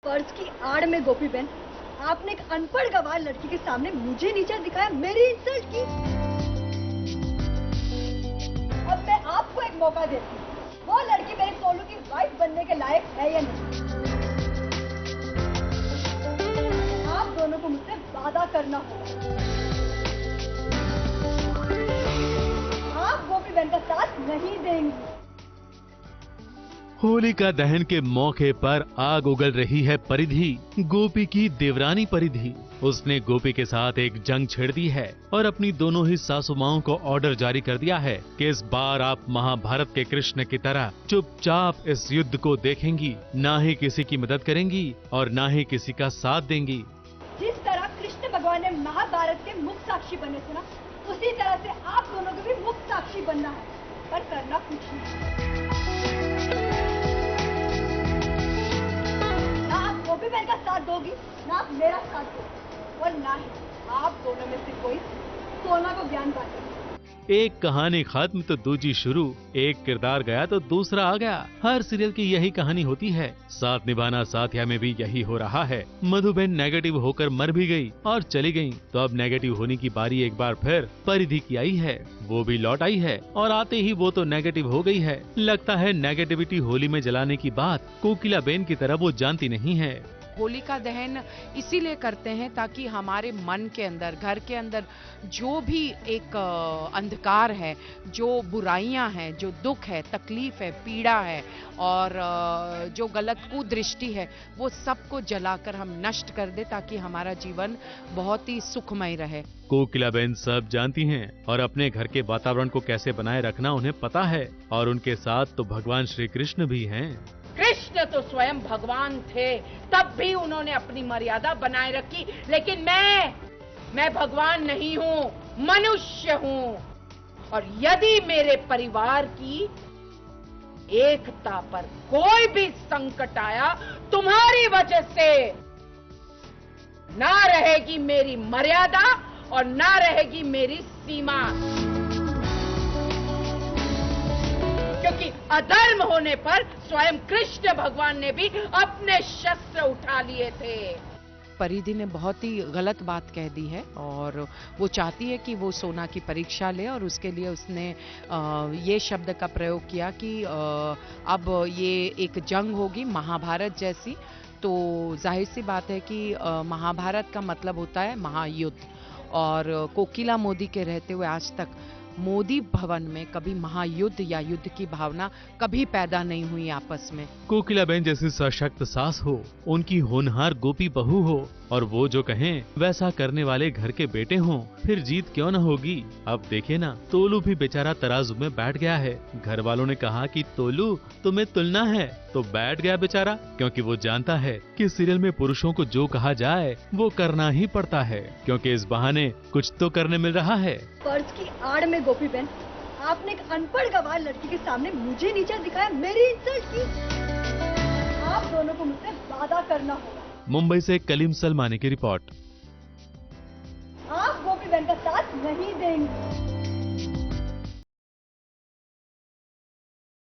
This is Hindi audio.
फर्ज की आड़ में गोपी बहन, आपने एक अनपढ़ गवार लड़की के सामने मुझे नीचा दिखाया, मेरी इंसल्ट की। अब मैं आपको एक मौका देती हूँ, वो लड़की मेरे सोनू की वाइफ बनने के लायक है या नहीं। आप दोनों को मुझसे वादा करना होगा। आप गोपी बहन का साथ नहीं देंगी। होलिका दहन के मौके पर आग उगल रही है परिधि, गोपी की देवरानी परिधि। उसने गोपी के साथ एक जंग छेड़ दी है और अपनी दोनों ही सासू माओं को ऑर्डर जारी कर दिया है कि इस बार आप महाभारत के कृष्ण की तरह चुपचाप इस युद्ध को देखेंगी, ना ही किसी की मदद करेंगी और ना ही किसी का साथ देंगी। जिस तरह कृष्ण भगवान ने महाभारत के मुख्य साक्षी बने थे ना, उसी तरह से आप दोनों को भी मुख्य साक्षी बनना है, पर करना कुछ नहीं। ना आप गोपी बहन का साथ दोगी, ना आप मेरा साथ दोगी, और ना ही आप दोनों में से कोई सोना को ज्ञान बांटेगी। एक कहानी खत्म तो दूसरी शुरू, एक किरदार गया तो दूसरा आ गया। हर सीरियल की यही कहानी होती है। साथ निभाना साथिया में भी यही हो रहा है। मधुबन नेगेटिव होकर मर भी गई और चली गई, तो अब नेगेटिव होने की बारी एक बार फिर परिधि की आई है। वो भी लौट आई है और आते ही वो तो नेगेटिव हो गई है। लगता है नेगेटिविटी होली में जलाने की बात कोकिला बेन की तरह वो जानती नहीं है। होलिका दहन इसीलिए करते हैं ताकि हमारे मन के अंदर, घर के अंदर जो भी एक अंधकार है, जो बुराइयां हैं, जो दुख है, तकलीफ है, पीड़ा है और जो गलत कुदृष्टि है, वो सबको जलाकर हम नष्ट कर दे ताकि हमारा जीवन बहुत ही सुखमय रहे। कोकिला बेन सब जानती हैं और अपने घर के वातावरण को कैसे बनाए रखना उन्हें पता है, और उनके साथ तो भगवान श्री कृष्ण भी हैं। कृष्ण तो स्वयं भगवान थे, तब भी उन्होंने अपनी मर्यादा बनाए रखी, लेकिन मैं भगवान नहीं हूँ, मनुष्य हूँ। और यदि मेरे परिवार की एकता पर कोई भी संकट आया तुम्हारी वजह से, ना रहेगी मेरी मर्यादा और ना रहेगी मेरी सीमा। क्योंकि अधर्म होने पर स्वयं कृष्ण भगवान ने भी अपने शस्त्र उठा लिए थे। परिधि ने बहुत ही गलत बात कह दी है और वो चाहती है कि वो सोना की परीक्षा ले, और उसके लिए उसने ये शब्द का प्रयोग किया कि अब ये एक जंग होगी महाभारत जैसी। तो जाहिर सी बात है कि महाभारत का मतलब होता है महायुद्ध, और कोकिला मोदी के रहते हुए आज तक मोदी भवन में कभी महायुद्ध या युद्ध की भावना कभी पैदा नहीं हुई आपस में। कोकिला बेन जैसी सशक्त सास हो, उनकी होनहार गोपी बहू हो और वो जो कहें वैसा करने वाले घर के बेटे हों, फिर जीत क्यों न होगी। अब देखे ना, तोलू भी बेचारा तराजू में बैठ गया है। घर वालों ने कहा कि तोलू तुम्हें तुलना है, तो बैठ गया बेचारा, क्योंकि वो जानता है कि सीरियल में पुरुषों को जो कहा जाए वो करना ही पड़ता है, क्योंकि इस बहाने कुछ तो करने मिल रहा है। फर्ज की आड़ में गोपी बहन, आपने एक अनपढ़ गवार लड़की के सामने मुझे नीचा दिखाया, मेरी इंसल्ट की। आप दोनों को मुझसे वादा करना होगा। मुंबई से कलीम सलमानी की रिपोर्ट। आप गोपी बहन का साथ नहीं देंगे।